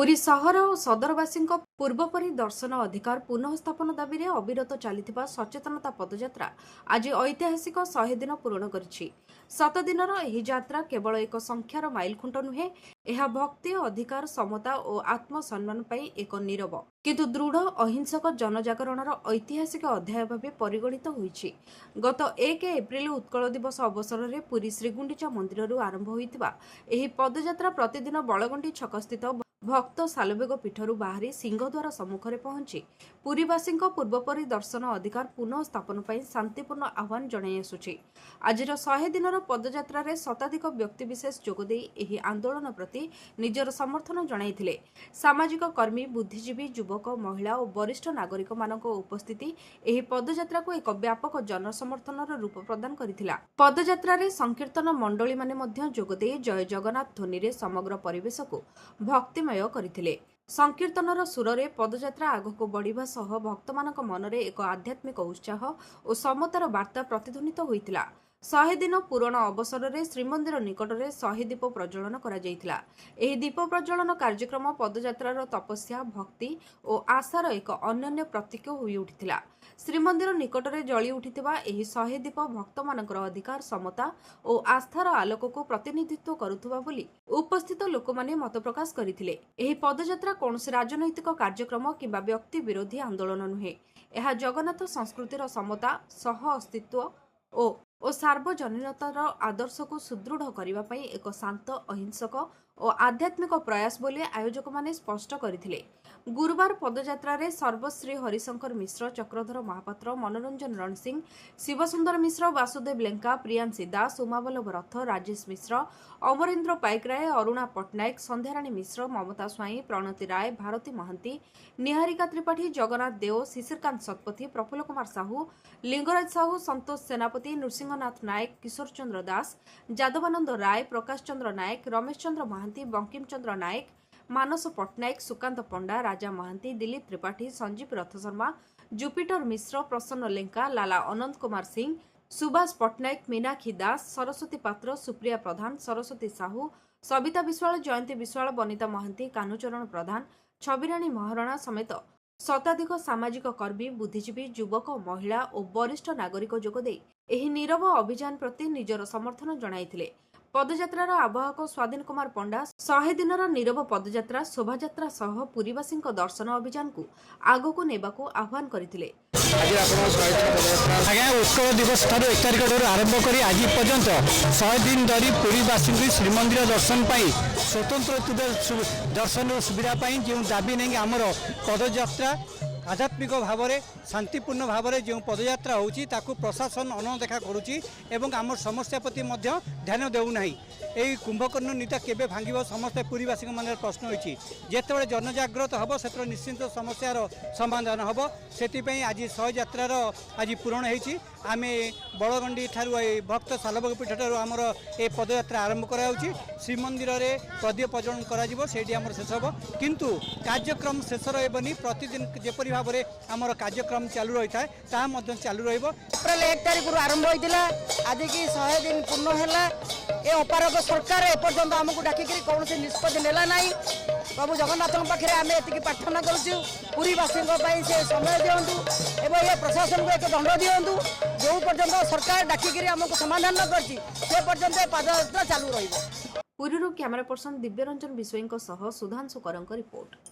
पुरी सहर और सदरवासी पूर्वपरी दर्शन अधिकार पुनः स्थापन दाबी में अविरत चली सचेतनता पदयात्रा आज ऐतिहासिक 100 दिन पूरण करिछि। 7 दिनर एही यात्रा केवल एक संख्यार माइलखुंट नुहे, यह भक्ति अधिकार समता और आत्मसम्मान पई एक नीरव किंतु दृढ़ अहिंसक जनजागरणर ऐतिहासिक अध्याय भाव परिगणित होईछि। गत 1 एप्रिल उत्कल दिवस अवसर में पुरी श्रीगुंडीचा मंदिर आरंभ होइतिबा एही पदयात्रा प्रतिदिन बलगंडी छक स्थित भक्त सालबेग पीठरू बाहरी सिंहद्वार सम्मुखें पहुंची पुरीवासी पूर्वपरी दर्शन अधिकार पुनः स्थापन पर शांतिपूर्ण आह्वान जणाई आसुछि। आज 100 दिनर पदयात्रा रे शताधिक व्यक्तिविशेष जोगदे एही आंदोलन प्रति निजर समर्थन जणाइथिले। सामाजिक कर्मी, बुद्धिजीवी, युवक, महिला और वरिष्ठ नागरिक मानक उपस्थिति एही पदयात्रा को एक व्यापक जनसमर्थनर रूप प्रदान करिथिला। पदयात्रा रे संकीर्तन मंडली माने मध्य जोगदे जय जगन्नाथ ध्वनि रे समग्र परिवेश को भक्तिमय करथिले। संकीर्तनर सुररे पदयात्रा आगको बढ़िबा सह भक्तमानक मनरे एक आध्यात्मिक उत्साह और समतार वार्ता प्रतिध्वनित होइतिला। 100 दिन पूरण अवसर में श्रीमंदिर निकट में 100 दीप प्रज्वलन करा जायतिला। एही दीप प्रज्वलन कार्यक्रम पदयात्रार तपस्या, भक्ति और आशार एक अनन्य प्रतीक होई उठिथिला। श्रीमंदिर निकट में जली उठिथिबा एही 100 दीप भक्त मानकर अधिकार, समता और आस्थार आलोक को प्रतिनिधित्व करुथुबा बोली उपस्थित लोक माने मत प्रकाश करथिले। एही पदयात्रा कौनसी राजनैतिक कार्यक्रम किंबा व्यक्ति विरोधी आंदोलन नुहे। यह जगन्नाथ संस्कृतिर समता, सह अस्तित्व और सार्वजनीनतार आदर्श को सुदृढ़ करने पर एक शांत, अहिंसक और आध्यात्मिक प्रयास बोले आयोजक माने स्पष्ट करथिले। गुरुवार पदयात्रा रे सर्वश्री हरिशंकर मिश्र, चक्रधर महापात्र, मनोरंजन रणसिंह, शिवसुंदर मिश्र, वासुदेव लेंका, प्रियांशी दास, उमावल्लभ रथ, राजेश मिश्र, अमरेन्द्र पाइकराय, अरुणा पट्टनायक, संध्याराणी मिश्र, ममता स्वाई, प्रणति राय, भारती महांती, निहारिका त्रिपाठी, जगन्नाथ देव, शिशिरकांत शतपथी, प्रफुल्ल कुमार साहू, लिंगराज साहू, संतोष सेनापति, नृसिंहनाथ नायक, किशोर चंद्र दास, जादवानंद राय, प्रकाश चंद्र नायक, रमेश चंद्र महांती, बंकिम चंद्र नायक, मानस पट्टनायक, सुकांत पंडा, राजा महांती, दिलीप त्रिपाठी, संजीव रथ शर्मा, जुपिटर मिश्र, प्रसन्न लेंका, लाला अनंत कुमार सिंह, सुभाष पट्टनायक, मीनाक्षी दास, सरस्वती पात्र, सुप्रिया प्रधान, सरस्वती साहू, सविता विश्वाल, जयंती विश्वाल, बनिता महांती, कान्हूचरण प्रधान, छबिराणी महारणा समेत शताधिक सामाजिक कर्मी, बुद्धिजीवी, युवक, महिला और वरिष्ठ नागरिक जोगदे एही नीरव अभियान प्रति निजर समर्थन जणाइथिले। पदयात्रार आवाहक स्वाधीन कुमार पंडा 100 दिनर नीरव पदयात्रा, शोभायात्रा सह पुरीवासी दर्शन अभियान को आगको नेबाकू आह्वान करथिले। उत्कल दिवस 1 तारिख आरंभ कर आज पर्यंत 100 दिन धरी पुरीवासी श्रीमंदिर दर्शन पाई स्वतंत्र दर्शन सुविधा जो दाबी नहीं आमर पदयात्रा आध्यात्मिक भाव में शांतिपूर्ण भाव में जो पदयात्रा होची ताकू प्रशासन अनदेखा करुच्ची एवं आम समस्या प्रति ध्यान देउना। यही कुंभकर्ण नीता केबे भांगिब समस्ते पुरीवासी मन प्रश्न होती जितेबाला जनजागृत हम से निश्चिंत समस्यार समाधान हम से आज 100 यात्रार आज पूरण होती। आम बड़गंडी ठारू भक्त सालबेग पीठ ठारू आमर ए पदयात्रा आरंभ कराउछि। श्रीमंदिर में प्रदीप प्रज्वलन कर शेष हम किंतु कार्यक्रम शेष रही प्रतिदिन जेपरी भाव में आमर कार्यक्रम चालू रही है ताहा चालू रही। अप्रैल 1 तारिख आरंभ होता आज की 100 दिन पूर्ण है। ये अपारक सरकार एपर्तंत आमको डाकिक कौन निष्पत्ति नेला ना। प्रभु जगन्नाथ पाखे आम ये प्रार्थना करुँ पुरीवासी से समय दिंतु एवं ये प्रशासन को एक दंड दिंतु जो पर्यंत सरकार डाकिक आमको समाधान न कर पर्यंत पदयात्रा चालू रही। पुरीरू कैमरा पर्सन दिव्यरंजन विश्वईं सह सुधांशु करंक रिपोर्ट।